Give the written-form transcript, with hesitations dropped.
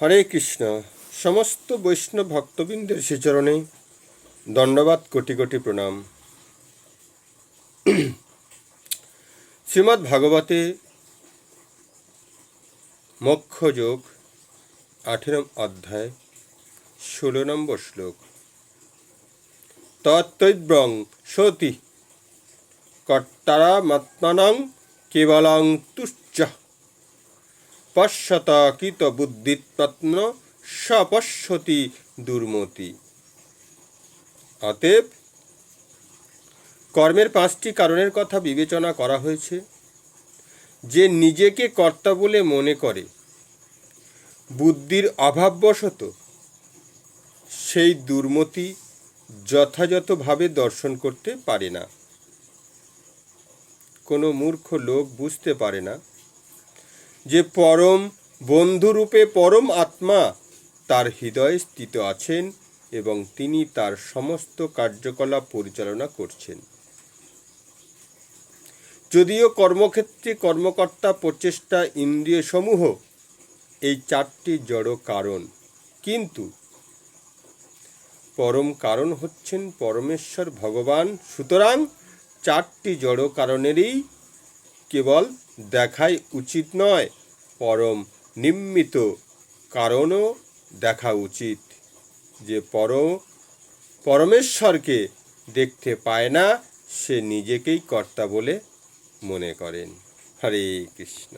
হরে কৃষ্ণ। সমস্ত বৈষ্ণব ভক্তবৃন্দের শ্রীচরণে দণ্ডবাদ, কোটি কোটি প্রণাম। শ্রীমদ্ ভাগবতে মোক্ষযোগ 18 অধ্যায় 16 নম্বর শ্লোক। তত্ত্বব্রং সতি কর্তারামাত্মানং কেবলং তুচ্চ পশ্যত কৃত বুদ্ধিত্প্রত্ন সপশ্যতি দুর্মতি। অতএব কর্মের 5টি কারণের কথা বিবেচনা করা হয়েছে। যে নিজেকে কর্তা বলে মনে করে, বুদ্ধির অভাববশত সেই দুর্মতি যথাযথভাবে দর্শন করতে পারে না। কোনো মূর্খ লোক বুঝতে পারে না যে পরম বন্ধুরূপে পরম আত্মা তার হৃদয়ে স্থিত আছেন এবং তিনি তার সমস্ত কার্যকলাপ পরিচালনা করছেন। যদিও কর্মক্ষেত্রে কর্মকর্তা, প্রচেষ্টা, ইন্দ্রিয়সমূহ এই 4টি জড় কারণ, কিন্তু পরম কারণ হচ্ছেন পরমেশ্বর ভগবান। সুতরাং 4টি জড় কারণেরই কেবল দেখাই উচিত নয়, পরম নিমিত্ত কারণও দেখা উচিত। যে পরমেশ্বরকে দেখতে পায় না, সে নিজেকেই কর্তা বলে মনে করেন। হরে কৃষ্ণ।